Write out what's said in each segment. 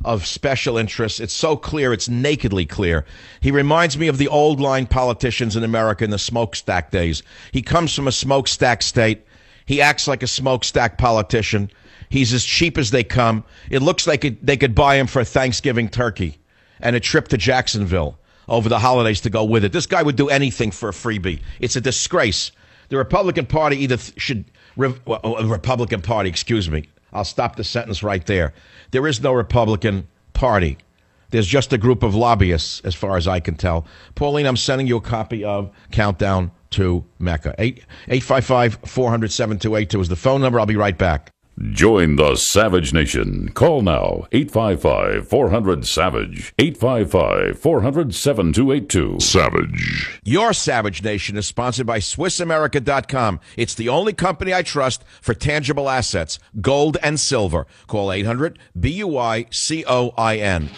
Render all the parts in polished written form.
of special interests. It's so clear, it's nakedly clear. He reminds me of the old line politicians in America in the smokestack days. He comes from a smokestack state. He acts like a smokestack politician. He's as cheap as they come. It looks like they could buy him for a Thanksgiving turkey and a trip to Jacksonville over the holidays to go with it. This guy would do anything for a freebie. It's a disgrace. The Republican Party Republican Party, excuse me. I'll stop the sentence right there. There is no Republican Party. There's just a group of lobbyists, as far as I can tell. Pauline, I'm sending you a copy of Countdown to Mecca. 855-400-7282 is the phone number. I'll be right back. Join the Savage Nation. Call now. 855-400-SAVAGE. 855-400-7282. Savage. Your Savage Nation is sponsored by SwissAmerica.com. It's the only company I trust for tangible assets, gold and silver. Call 800-BUI-COIN.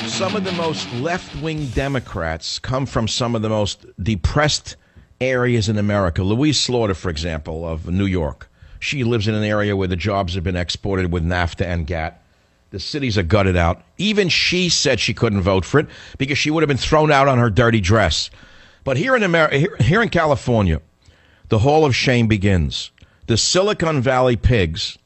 Some of the most left-wing Democrats come from some of the most depressed areas in America. Louise Slaughter, for example, of New York. She lives in an area where the jobs have been exported with NAFTA and GATT. The cities are gutted out. Even she said she couldn't vote for it because she would have been thrown out on her dirty dress. But here in California, the Hall of Shame begins. The Silicon Valley pigs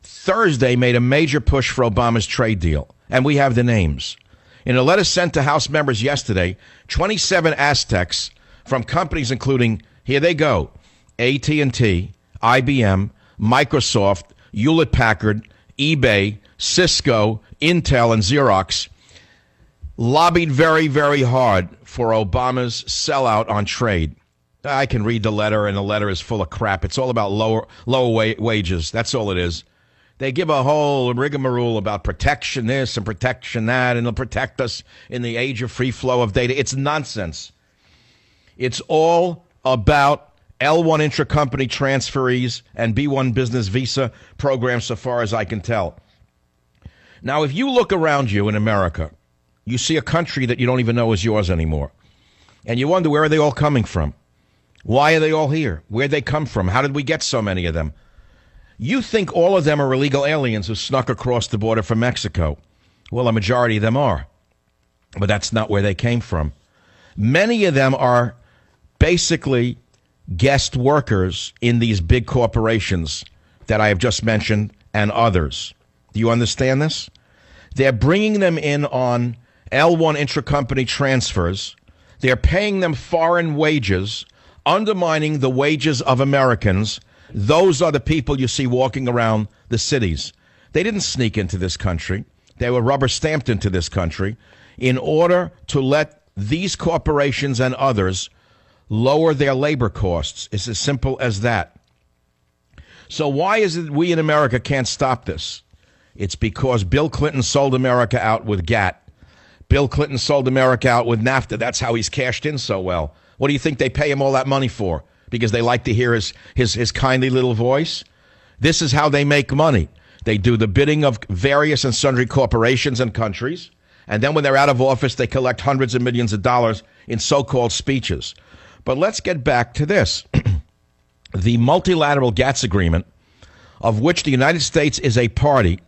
Thursday made a major push for Obama's trade deal, and we have the names. In a letter sent to House members yesterday, 27 Aztecs from companies including, here they go, AT&T, IBM, Microsoft, Hewlett-Packard, eBay, Cisco, Intel, and Xerox lobbied very, very hard for Obama's sellout on trade. I can read the letter, and the letter is full of crap. It's all about lower wages. That's all it is. They give a whole rigmarole about protection this and protection that, and they'll protect us in the age of free flow of data. It's nonsense. It's all about L1 intracompany transferees and B1 business visa programs, so far as I can tell. Now, if you look around you in America, you see a country that you don't even know is yours anymore. And you wonder, where are they all coming from? Why are they all here? Where'd they come from? How did we get so many of them? You think all of them are illegal aliens who snuck across the border from Mexico. Well, a majority of them are. But that's not where they came from. Many of them are basically guest workers in these big corporations that I have just mentioned and others. Do you understand this? They're bringing them in on L1 intracompany transfers. They're paying them foreign wages, undermining the wages of Americans. Those are the people you see walking around the cities. They didn't sneak into this country. They were rubber stamped into this country in order to let these corporations and others lower their labor costs. It's as simple as that. So why is it we in America can't stop this? It's because Bill Clinton sold America out with GATT. Bill Clinton sold America out with NAFTA. That's how he's cashed in so well. What do you think they pay him all that money for? Because they like to hear his kindly little voice? This is how they make money. They do the bidding of various and sundry corporations and countries, and then when they're out of office, they collect hundreds of millions of dollars in so-called speeches. But let's get back to this. The multilateral GATS agreement, of which the United States is a party,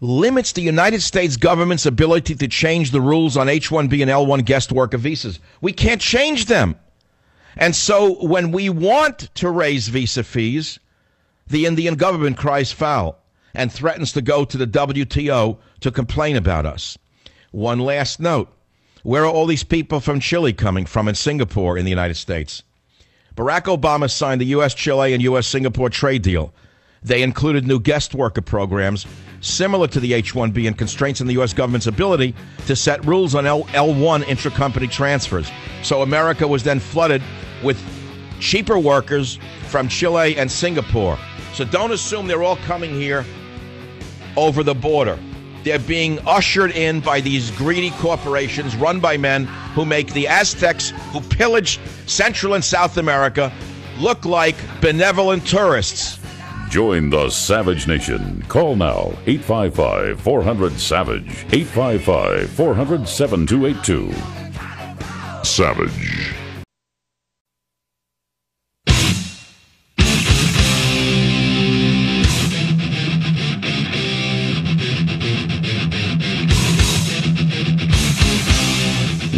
limits the United States government's ability to change the rules on H-1B and L-1 guest worker visas. We can't change them. And so when we want to raise visa fees, the Indian government cries foul and threatens to go to the WTO to complain about us. One last note. Where are all these people from Chile coming from in Singapore in the United States? Barack Obama signed the U.S.-Chile and U.S.-Singapore trade deal. They included new guest worker programs similar to the H-1B and constraints on the U.S. government's ability to set rules on L1 intracompany transfers. So America was then flooded with cheaper workers from Chile and Singapore. So don't assume they're all coming here over the border. They're being ushered in by these greedy corporations run by men who make the Aztecs who pillaged Central and South America look like benevolent tourists. Join the Savage Nation. Call now. 855-400-SAVAGE. 855-400-7282. Savage.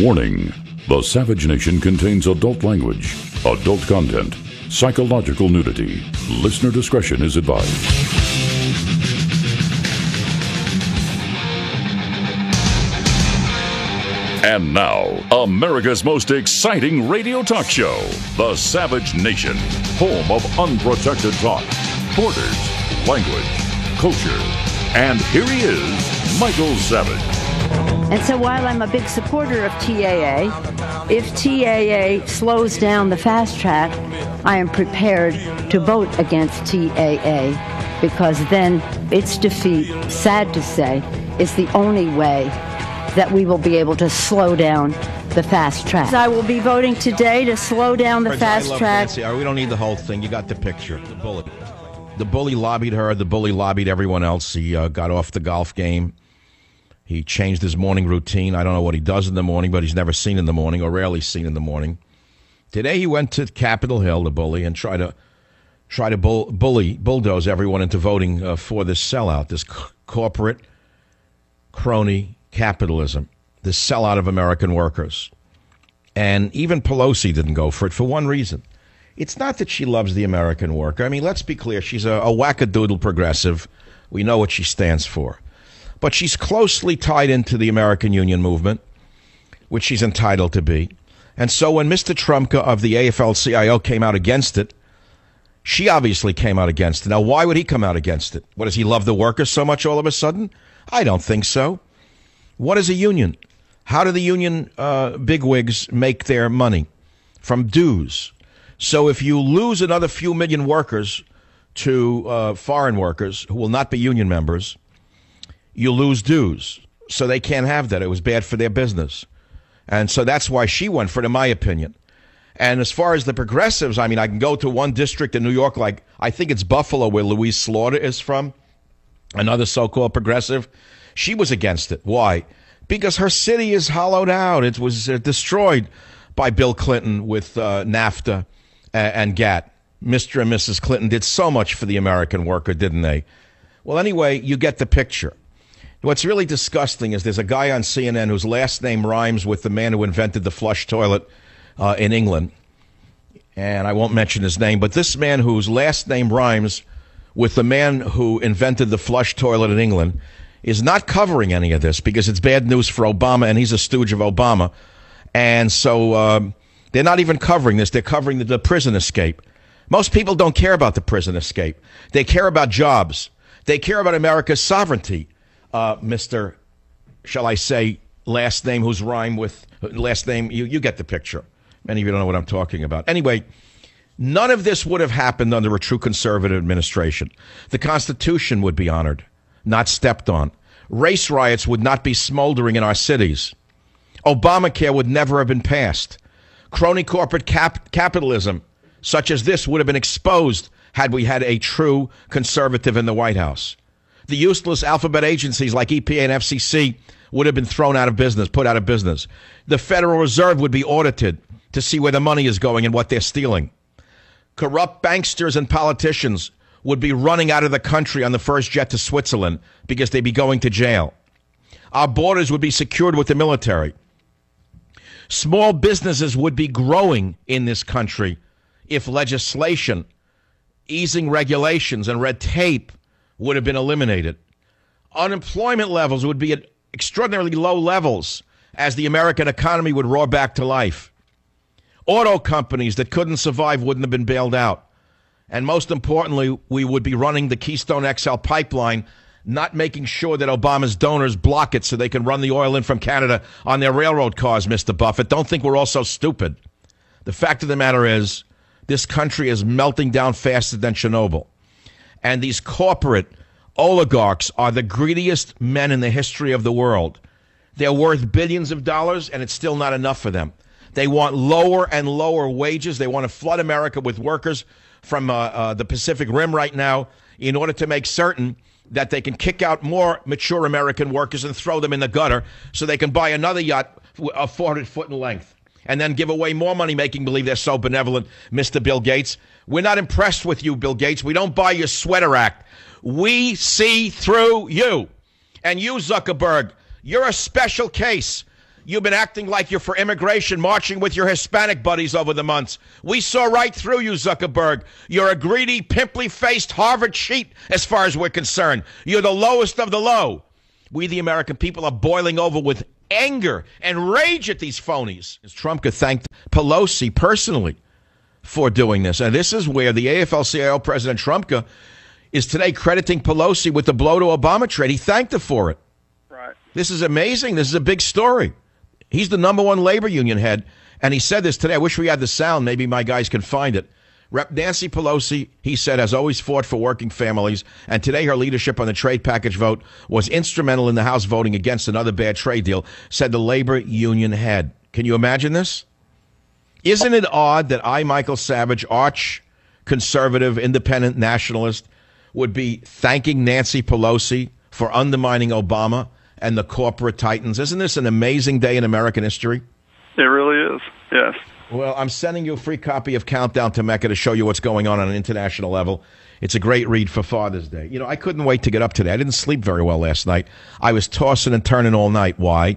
Warning: the Savage Nation contains adult language, adult content, psychological nudity. Listener discretion is advised. And now, America's most exciting radio talk show, The Savage Nation, home of unprotected talk, borders, language, culture. And here he is, Michael Savage. And so while I'm a big supporter of TAA, if TAA slows down the fast track, I am prepared to vote against TAA, because then its defeat, sad to say, is the only way that we will be able to slow down the fast track. I will be voting today to slow down the fast track. Nancy. We don't need the whole thing. You got the picture. The bully. The bully lobbied her. The bully lobbied everyone else. He got off the golf game. He changed his morning routine. I don't know what he does in the morning, but he's never seen in the morning, or rarely seen in the morning. Today he went to Capitol Hill, the bully, and try to bulldoze everyone into voting for this sellout, this corporate crony capitalism, this sellout of American workers. And even Pelosi didn't go for it for one reason. It's not that she loves the American worker. I mean, let's be clear. She's a wackadoodle progressive. We know what she stands for. But she's closely tied into the American Union movement, which she's entitled to be. And so when Mr. Trumka of the AFL-CIO came out against it, she obviously came out against it. Now, why would he come out against it? What, does he love the workers so much all of a sudden? I don't think so. What is a union? How do the union bigwigs make their money? From dues. So if you lose another few million workers to foreign workers who will not be union members, you lose dues. So they can't have that. It was bad for their business. And so that's why she went for it, in my opinion. And as far as the progressives, I mean, I can go to one district in New York, like I think it's Buffalo, where Louise Slaughter is from, another so-called progressive. She was against it. Why? Because her city is hollowed out. It was destroyed by Bill Clinton with NAFTA and GATT. Mr. and Mrs. Clinton did so much for the American worker, didn't they? Well, anyway, you get the picture. What's really disgusting is there's a guy on CNN whose last name rhymes with the man who invented the flush toilet in England. And I won't mention his name, but this man whose last name rhymes with the man who invented the flush toilet in England is not covering any of this because it's bad news for Obama, and he's a stooge of Obama. And so they're not even covering this. They're covering the prison escape. Most people don't care about the prison escape. They care about jobs. They care about America's sovereignty. Mr. Shall I say last name whose rhyme with last name? You get the picture. Many of you don't know what I'm talking about. Anyway, none of this would have happened under a true conservative administration. The Constitution would be honored, not stepped on. Race riots would not be smoldering in our cities. Obamacare would never have been passed. Crony corporate capitalism such as this would have been exposed had we had a true conservative in the White House. The useless alphabet agencies like EPA and FCC would have been thrown out of business, put out of business. The Federal Reserve would be audited to see where the money is going and what they're stealing. Corrupt banksters and politicians would be running out of the country on the first jet to Switzerland because they'd be going to jail. Our borders would be secured with the military. Small businesses would be growing in this country if legislation, easing regulations, and red tape would have been eliminated. Unemployment levels would be at extraordinarily low levels as the American economy would roar back to life. Auto companies that couldn't survive wouldn't have been bailed out. And most importantly, we would be running the Keystone XL pipeline, not making sure that Obama's donors block it so they can run the oil in from Canada on their railroad cars, Mr. Buffett. Don't think we're all so stupid. The fact of the matter is, this country is melting down faster than Chernobyl. And these corporate oligarchs are the greediest men in the history of the world. They're worth billions of dollars, and it's still not enough for them. They want lower and lower wages. They want to flood America with workers from the Pacific Rim right now in order to make certain that they can kick out more mature American workers and throw them in the gutter so they can buy another yacht of 400 foot in length and then give away more money, making believe they're so benevolent, Mr. Bill Gates. We're not impressed with you, Bill Gates. We don't buy your sweater act. We see through you. And you, Zuckerberg, you're a special case. You've been acting like you're for immigration, marching with your Hispanic buddies over the months. We saw right through you, Zuckerberg. You're a greedy, pimply-faced Harvard cheat as far as we're concerned. You're the lowest of the low. We, the American people, are boiling over with anger and rage at these phonies. Trumka thanked Pelosi personally for doing this. And this is where the AFL-CIO President Trumka is today crediting Pelosi with the blow to Obama trade. He thanked her for it. Right. This is amazing. This is a big story. He's the number one labor union head, and he said this today. I wish we had the sound. Maybe my guys can find it. Rep. Nancy Pelosi, he said, has always fought for working families, and today her leadership on the trade package vote was instrumental in the House voting against another bad trade deal, said the labor union head. Can you imagine this? Isn't it odd that I, Michael Savage, arch conservative, independent nationalist, would be thanking Nancy Pelosi for undermining Obama and the corporate titans? Isn't this an amazing day in American history? It really is, yes. Well, I'm sending you a free copy of Countdown to Mecca to show you what's going on an international level. It's a great read for Father's Day. You know, I couldn't wait to get up today. I didn't sleep very well last night. I was tossing and turning all night. Why?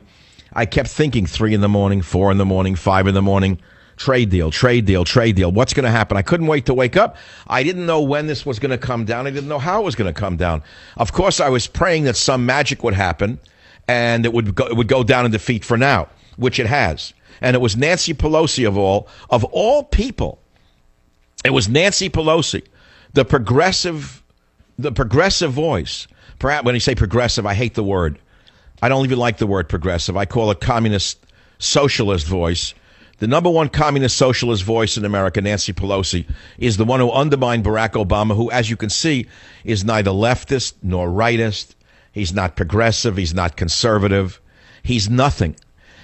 I kept thinking 3 in the morning, 4 in the morning, 5 in the morning. Trade deal, trade deal, trade deal. What's going to happen? I couldn't wait to wake up. I didn't know when this was going to come down. I didn't know how it was going to come down. Of course, I was praying that some magic would happen and it would go down in defeat for now, which it has. And it was Nancy Pelosi of all people. It was Nancy Pelosi, the progressive voice. Perhaps when you say progressive, I hate the word. I don't even like the word progressive. I call it communist socialist voice. The number one communist socialist voice in America, Nancy Pelosi, is the one who undermined Barack Obama, who, as you can see, is neither leftist nor rightist. He's not progressive. He's not conservative. He's nothing.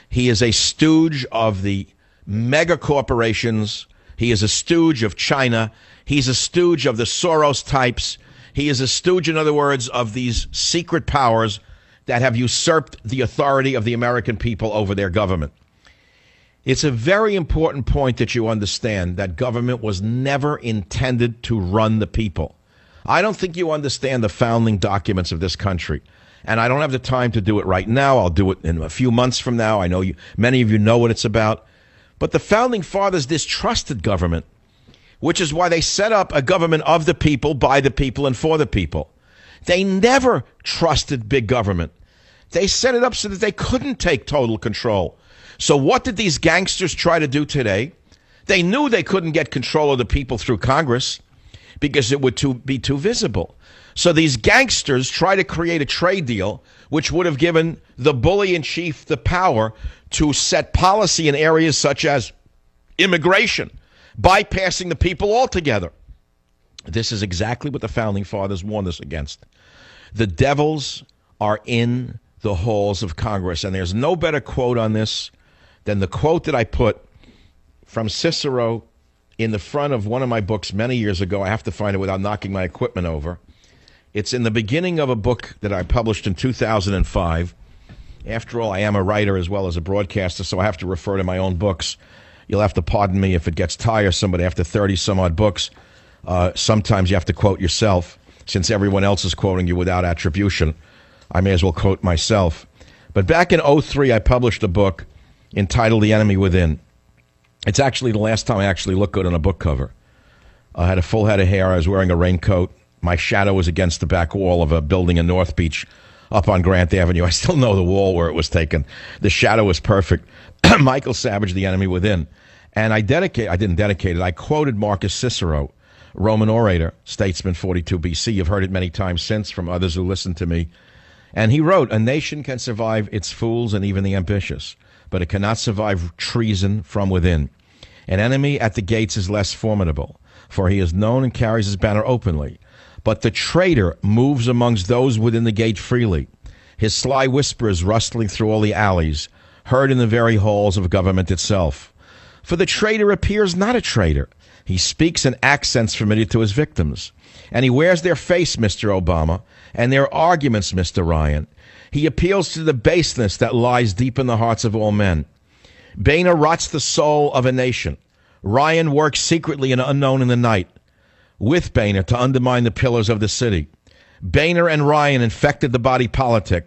He is a stooge of the mega corporations. He is a stooge of China. He's a stooge of the Soros types. He is a stooge, in other words, of these secret powers that have usurped the authority of the American people over their government. It's a very important point that you understand that government was never intended to run the people. I don't think you understand the founding documents of this country. And I don't have the time to do it right now. I'll do it in a few months from now. I know many of you know what it's about. But the founding fathers distrusted government, which is why they set up a government of the people, by the people, and for the people. They never trusted big government. They set it up so that they couldn't take total control. So what did these gangsters try to do today? They knew they couldn't get control of the people through Congress because it would be too visible. So these gangsters try to create a trade deal which would have given the bully-in-chief the power to set policy in areas such as immigration, bypassing the people altogether. This is exactly what the founding fathers warned us against. The devils are in the halls of Congress, and there's no better quote on this than the quote that I put from Cicero in the front of one of my books many years ago. I have to find it without knocking my equipment over. It's in the beginning of a book that I published in 2005. After all, I am a writer as well as a broadcaster, so I have to refer to my own books. You'll have to pardon me if it gets tiresome, but after 30-some-odd books, sometimes you have to quote yourself. Since everyone else is quoting you without attribution, I may as well quote myself. But back in 2003, I published a book entitled The Enemy Within. It's actually the last time I actually looked good on a book cover. I had a full head of hair. I was wearing a raincoat. My shadow was against the back wall of a building in North Beach up on Grant Avenue. I still know the wall where it was taken. The shadow was perfect. Michael Savage, The Enemy Within. And I quoted Marcus Cicero, Roman orator, statesman, 42 BC. You've heard it many times since from others who listened to me. And he wrote, "A nation can survive its fools and even the ambitious, but it cannot survive treason from within. An enemy at the gates is less formidable, for he is known and carries his banner openly. But the traitor moves amongst those within the gate freely, his sly whispers rustling through all the alleys, heard in the very halls of government itself. For the traitor appears not a traitor. He speaks in accents familiar to his victims. And he wears their face, Mr. Obama, and their arguments, Mr. Ryan. He appeals to the baseness that lies deep in the hearts of all men. Boehner rots the soul of a nation. Ryan works secretly and unknown in the night with Boehner to undermine the pillars of the city. Boehner and Ryan infected the body politic.